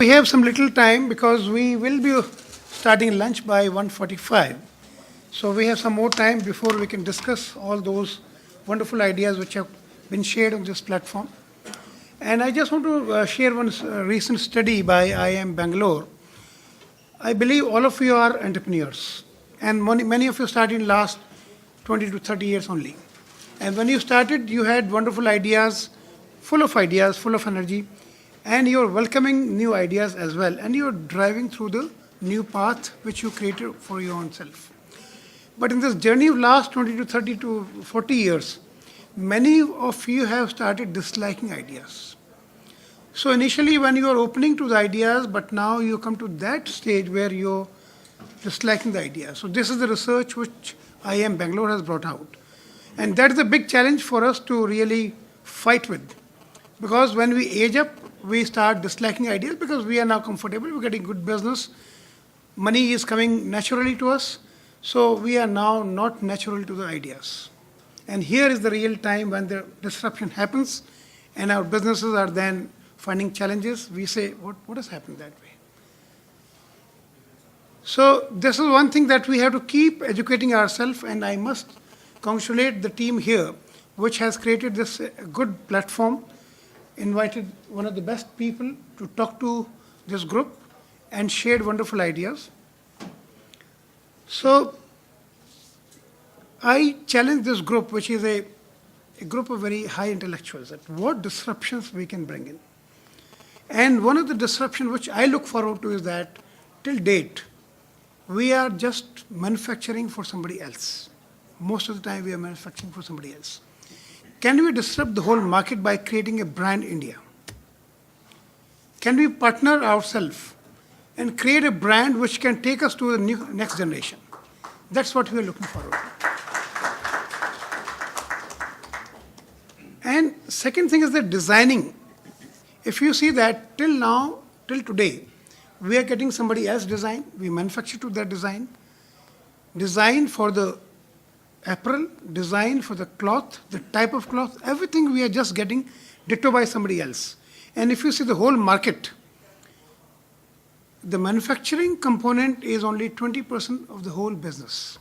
we have some little time because we will be starting lunch by 1:45. So we have some more time before we can discuss all those wonderful ideas which have been shared on this platform. And I just want to share one recent study by IIM Bangalore. I believe all of you are entrepreneurs, and many of you started in last 20 to 30 years only. And when you started, you had wonderful ideas, full of energy, and you're welcoming new ideas as well, and you're driving through the new path which you created for your own self. But in this journey of last 20 to 30 to 40 years, many of you have started disliking ideas. So initially when you are opening to the ideas, but now you come to that stage where you're disliking the idea. So this is the research which IIM Bangalore has brought out. And that is a big challenge for us to really fight with. Because when we age up, we start disliking ideas because we are now comfortable, we're getting good business, money is coming naturally to us, so we are now not natural to the ideas. And here is the real time when the disruption happens and our businesses are then finding challenges, we say, what has happened that way? So this is one thing that we have to keep educating ourselves, and I must congratulate the team here, which has created this good platform, invited one of the best people to talk to this group and shared wonderful ideas. So I challenge this group, which is a group of very high intellectuals, that what disruptions we can bring in. And one of the disruptions which I look forward to is that till date, we are just manufacturing for somebody else. Most of the time we are manufacturing for somebody else. Can we disrupt the whole market by creating a brand India? Can we partner ourselves and create a brand which can take us to the next generation? That's what we are looking forward to. And second thing is the designing. If you see that till now, till today, we are getting somebody else design, we manufacture to that design for the apparel, design for the cloth, the type of cloth, everything we are just getting ditto by somebody else. And if you see the whole market, the manufacturing component is only 20% of the whole business.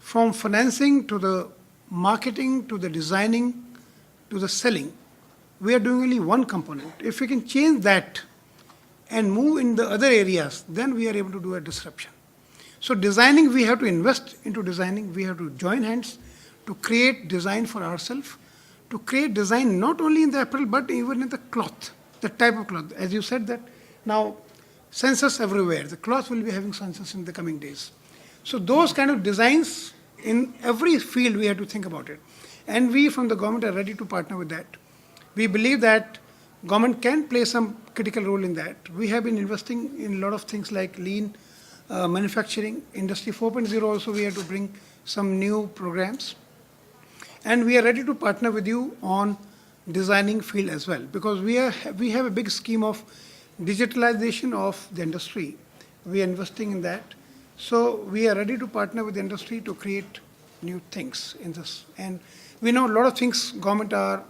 From financing to the marketing to the designing to the selling, we are doing only one component. If we can change that and move in the other areas, then we are able to do a disruption. So designing, we have to invest into designing. We have to join hands to create design for ourselves, to create design not only in the apparel, but even in the cloth, the type of cloth. As you said that now, sensors everywhere. The cloth will be having sensors in the coming days. So those kind of designs in every field, we have to think about it. And we from the government are ready to partner with that. We believe that government can play some critical role in that. We have been investing in a lot of things like lean manufacturing, Industry 4.0 also we have to bring some new programs. And we are ready to partner with you on designing field as well, because we have a big scheme of digitalization of the industry. We are investing in that. So we are ready to partner with the industry to create new things in this. And we know a lot of things government are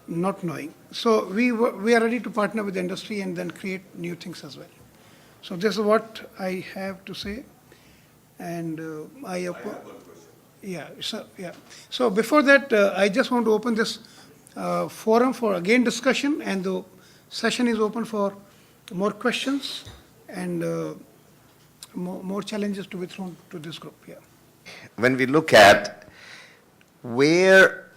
not knowing. So we are ready to partner with the industry and then create new things as well. So this is what I have to say. And So before that, I just want to open this forum for again discussion, and the session is open for more questions and more challenges to be thrown to this group. Yeah. When we look at where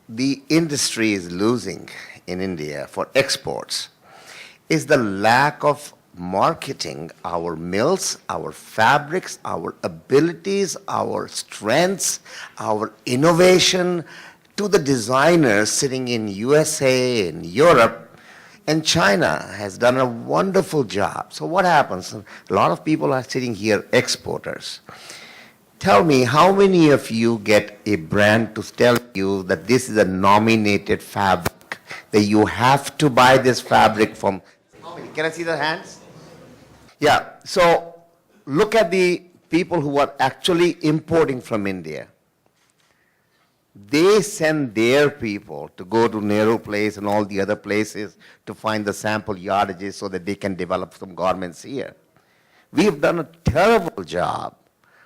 the industry is losing in India for exports, is the lack of marketing our mills, our fabrics, our abilities, our strengths, our innovation to the designers sitting in USA and Europe. And China has done a wonderful job. So what happens? A lot of people are sitting here, exporters. Tell me, how many of you get a brand to tell you that this is a nominated fabric, that you have to buy this fabric from? How many? Can I see the hands? Yeah, so look at the people who are actually importing from India. They send their people to go to Nehru Place and all the other places to find the sample yardages so that they can develop some garments here. We have done a terrible job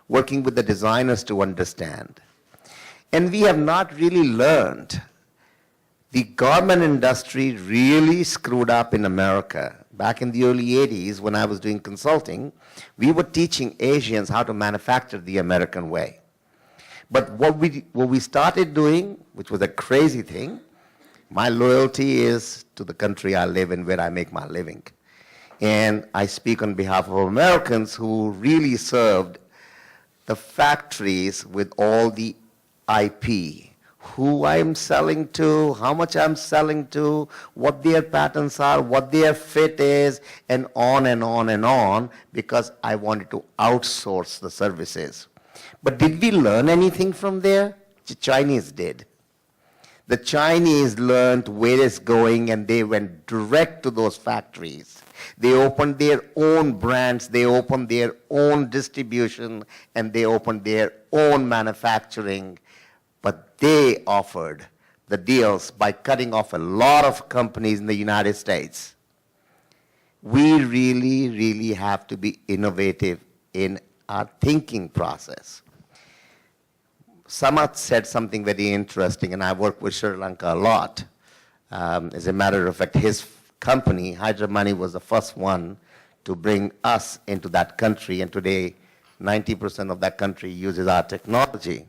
working with the designers to understand. And we have not really learned. The garment industry really screwed up in America. Back in the early 80s, when I was doing consulting, we were teaching Asians how to manufacture the American way. But what we started doing, which was a crazy thing, my loyalty is to the country I live in, where I make my living. And I speak on behalf of Americans who really served the factories with all the IP, who I'm selling to, how much I'm selling to, what their patterns are, what their fit is, and on and on and on, because I wanted to outsource the services. But did we learn anything from there? The Chinese did. The Chinese learned where it's going, and they went direct to those factories. They opened their own brands, they opened their own distribution, and they opened their own manufacturing. But they offered the deals by cutting off a lot of companies in the United States. We really, really have to be innovative in our thinking process. Samath said something very interesting, and I work with Sri Lanka a lot. As a matter of fact, his company, Hydra Money, was the first one to bring us into that country, and today 90% of that country uses our technology.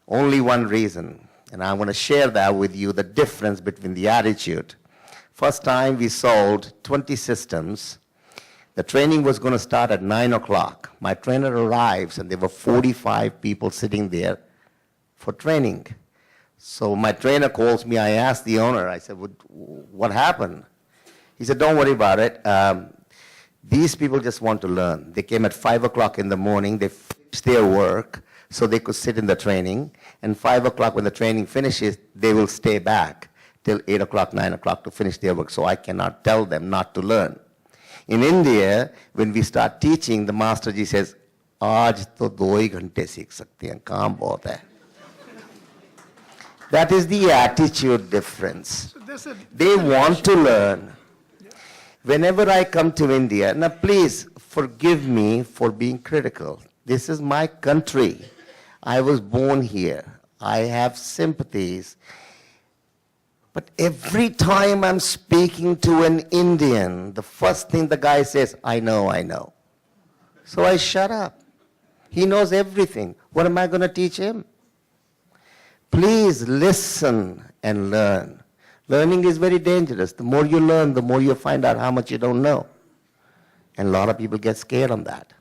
Only one reason, and I want to share that with you, the difference between the attitude. First time we sold 20 systems. The training was going to start at 9 o'clock. My trainer arrives, and there were 45 people sitting there for training. So my trainer calls me. I asked the owner, I said, what happened? He said, don't worry about it. These people just want to learn. They came at 5 o'clock in the morning. They finished their work so they could sit in the training. And 5 o'clock, when the training finishes, they will stay back till 8 o'clock, 9 o'clock to finish their work. So I cannot tell them not to learn. In India, when we start teaching, the Master Ji says, "Aaj to 2 hi ghante seekh sakte hain, kaam bahut hai." That is the attitude difference. They want to learn. Whenever I come to India, now please forgive me for being critical. This is my country. I was born here. I have sympathies. But every time I'm speaking to an Indian, the first thing the guy says, I know. So I shut up. He knows everything. What am I going to teach him? Please listen and learn. Learning is very dangerous. The more you learn, the more you find out how much you don't know. And a lot of people get scared on that.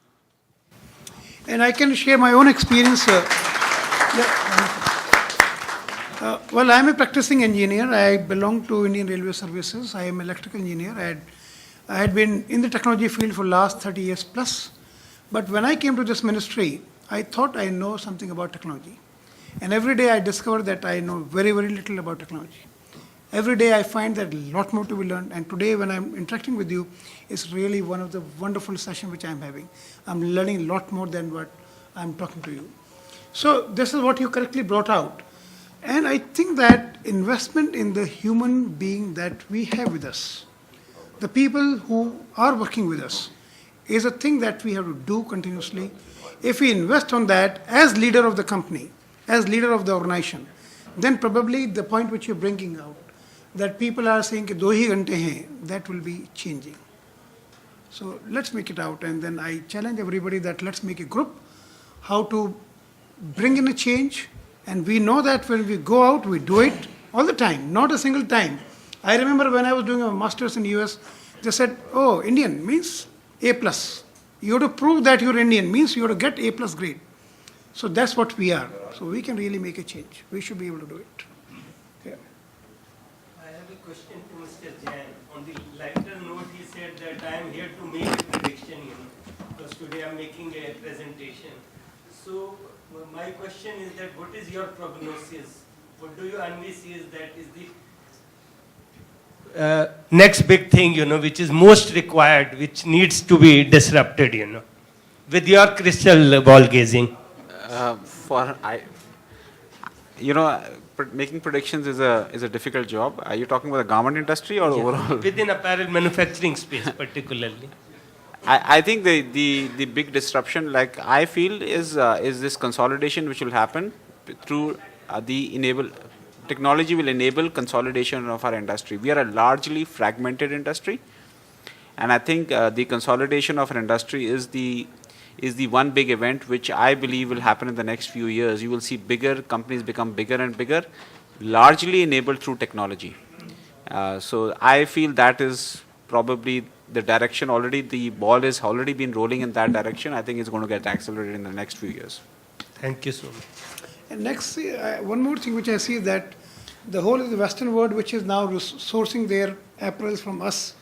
And I can share my own experience. Well, I'm a practicing engineer. I belong to Indian Railway Services. I am an electrical engineer. I had been in the technology field for the last 30 years plus. But when I came to this ministry, I thought I know something about technology. And every day I discover that I know very, very little about technology. Every day I find that a lot more to be learned. And today when I'm interacting with you, it's really one of the wonderful sessions which I'm having. I'm learning a lot more than what I'm talking to you. So this is what you correctly brought out. And I think that investment in the human being that we have with us, the people who are working with us, is a thing that we have to do continuously. If we invest on that as leader of the company, as leader of the organization, then probably the point which you're bringing out, that people are saying, 2 hi ghante hain, that will be changing. So let's make it out. And then I challenge everybody that let's make a group, how to bring in a change. And we know that when we go out, we do it all the time, not a single time. I remember when I was doing a master's in the US, they said, oh, Indian means A+. You have to prove that you're Indian, means you have to get A+ grade. So that's what we are. So we can really make a change. We should be able to do it. Yeah. I have a question to Mr. Jain. On the lighter note, he said that I am here to make a prediction, because today I'm making a presentation. So my question is that what is your prognosis? What do you envisage that is the next big thing, which is most required, which needs to be disrupted, with your crystal ball gazing? making predictions is a difficult job. Are you talking about the garment industry or overall? Within apparel manufacturing space particularly. I think the big disruption, like I feel, is this consolidation which will happen through technology will enable consolidation of our industry. We are a largely fragmented industry, and I think the consolidation of our industry is the one big event which I believe will happen in the next few years. You will see bigger companies become bigger and bigger, largely enabled through technology. So I feel that is probably the direction. Already the ball has already been rolling in that direction. I think it's going to get accelerated in the next few years. Thank you so much. And next, one more thing which I see is that the whole of the Western world, which is now sourcing their apparels from us,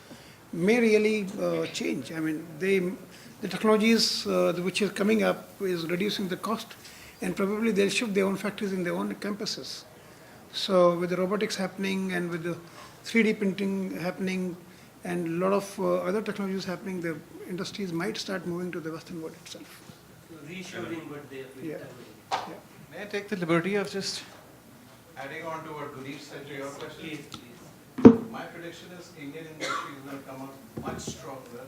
may really change. I mean, the technologies which is coming up is reducing the cost, and probably they'll shift their own factories in their own campuses. So with the robotics happening and with the 3D printing happening and a lot of other technologies happening, the industries might start moving to the Western world itself. Reshoring what they have been Yeah. done. Yeah. May I take the liberty of just adding on to what Guneet said to your question? Please, please. My prediction is Indian industry is going to come out much stronger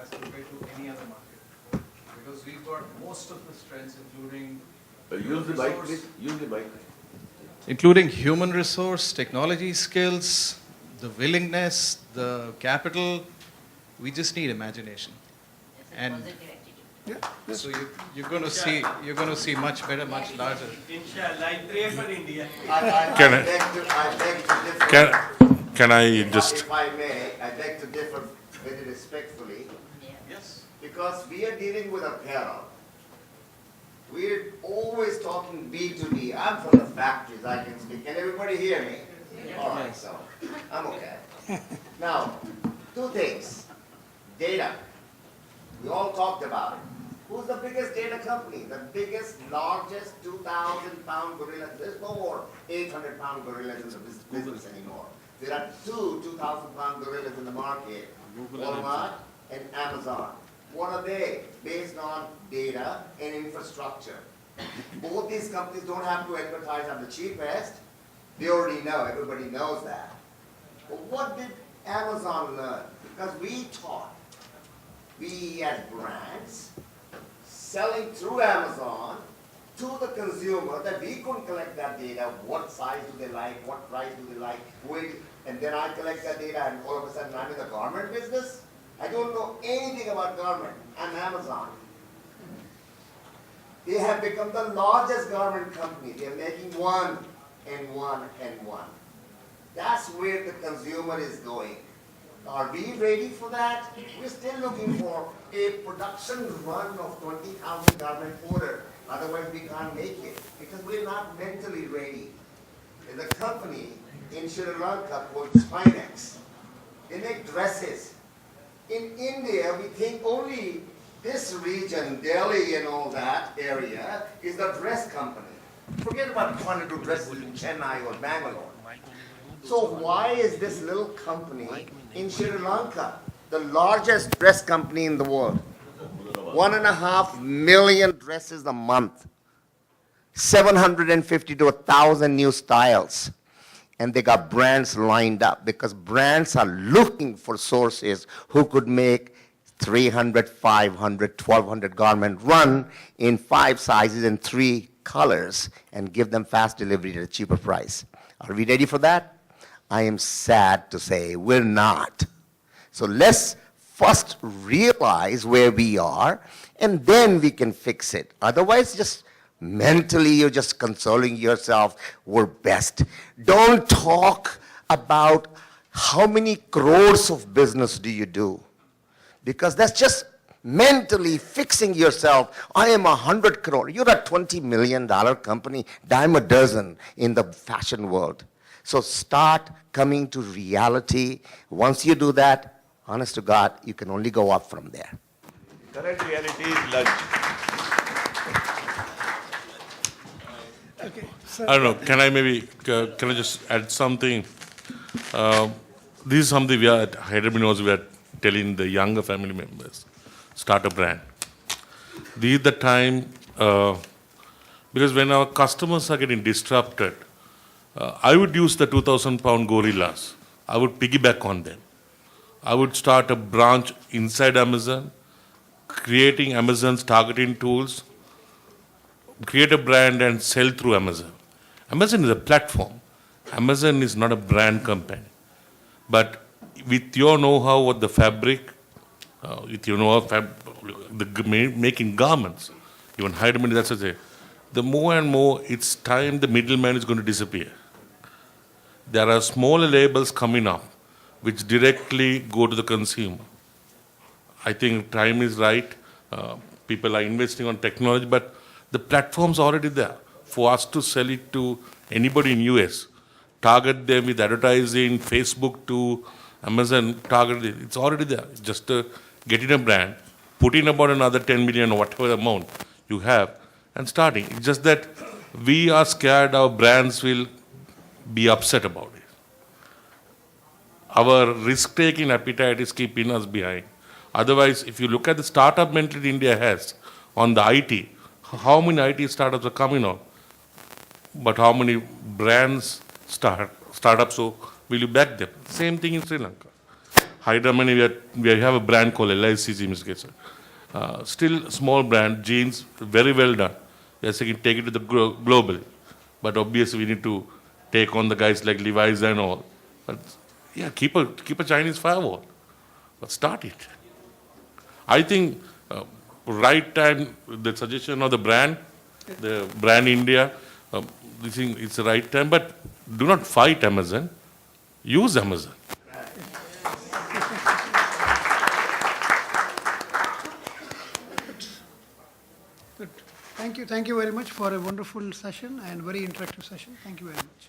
as compared to any other market. Because we've got most of the strengths, including Use the mic, please. Use the mic. including human resource, technology skills, the willingness, the capital. We just need imagination. And Yeah. so you're going to see much better, much larger. Inshallah, I pray for India. I beg to differ. Can I just, If I may, I beg to differ very respectfully, Yes. because we are dealing with apparel. We're always talking B2B. I'm from the factories, I can speak. Can everybody hear me? All right, so I'm okay. Now, two things. Data. We all talked about it. Who's the biggest data company? The biggest, largest 2,000-pound gorilla. There's no more 800-pound gorillas in the business anymore. There are two 2,000-pound gorillas in the market, Walmart and Amazon. What are they? Based on data and infrastructure. Both these companies don't have to advertise on the cheapest. They already know, everybody knows that. But what did Amazon learn? Because we taught, we as brands, selling through Amazon to the consumer, that we couldn't collect that data, what size do they like, what price do they like, and then I collect that data and all of a sudden I'm in the garment business? I don't know anything about garment. I'm Amazon. They have become the largest garment company. They are making one and one and one. That's where the consumer is going. Are we ready for that? We're still looking for a production run of 20,000 garment order. Otherwise, we can't make it because we're not mentally ready. There's a company in Sri Lanka called Spinex. They make dresses. In India, we think only this region, Delhi and all that area, is the dress company. Forget about trying to do dresses in Chennai or Bangalore. So why is this little company in Sri Lanka the largest dress company in the world? 1.5 million dresses a month, 750 to 1,000 new styles. And they got brands lined up because brands are looking for sources who could make 300, 500, 1,200 garment run in 5 sizes and 3 colors and give them fast delivery at a cheaper price. Are we ready for that? I am sad to say we're not. So let's first realize where we are and then we can fix it. Otherwise, just mentally, you're just consoling yourself, we're best. Don't talk about how many crores of business do you do. Because that's just mentally fixing yourself. I am 100 crore. You're a $20 million company, dime a dozen in the fashion world. So start coming to reality. Once you do that, honest to God, you can only go up from there. Current reality is lunch. Okay. So I don't know, can I just add something? This is something we are at Hyderabad, we are telling the younger family members, start a brand. This is the time Because when our customers are getting disrupted, I would use the 2,000 pound gorillas. I would piggyback on them. I would start a branch inside Amazon, creating Amazon's targeting tools, create a brand and sell through Amazon. Amazon is a platform. Amazon is not a brand company. But with your know-how of the fabric, with your know-how of making garments, even Heidemann, that's what I say, the more and more it's time the middleman is going to disappear. There are smaller labels coming up which directly go to the consumer. I think time is right. People are investing on technology, but the platform's already there. For us to sell it to anybody in US, target them with advertising, Facebook to Amazon, target it. It's already there. Just get in a brand, put in about another 10 million or whatever amount you have, and starting. It's just that we are scared our brands will be upset about it. Our risk-taking appetite is keeping us behind. Otherwise, if you look at the startup mentality India has on the IT, how many IT startups are coming on? But how many brands startups, so will you back them? Same thing in Sri Lanka. Hyderabad, we have a brand called LICG, Mr. Kesar. Still small brand, jeans, very well done. We are saying take it to the global. But obviously we need to take on the guys like Levi's and all. But yeah, keep a Chinese firewall. But start it. I think right time, the suggestion of the brand India, I think it's the right time, but do not fight Amazon. Use Amazon. Good. Thank you very much for a wonderful session and very interactive session. Thank you very much.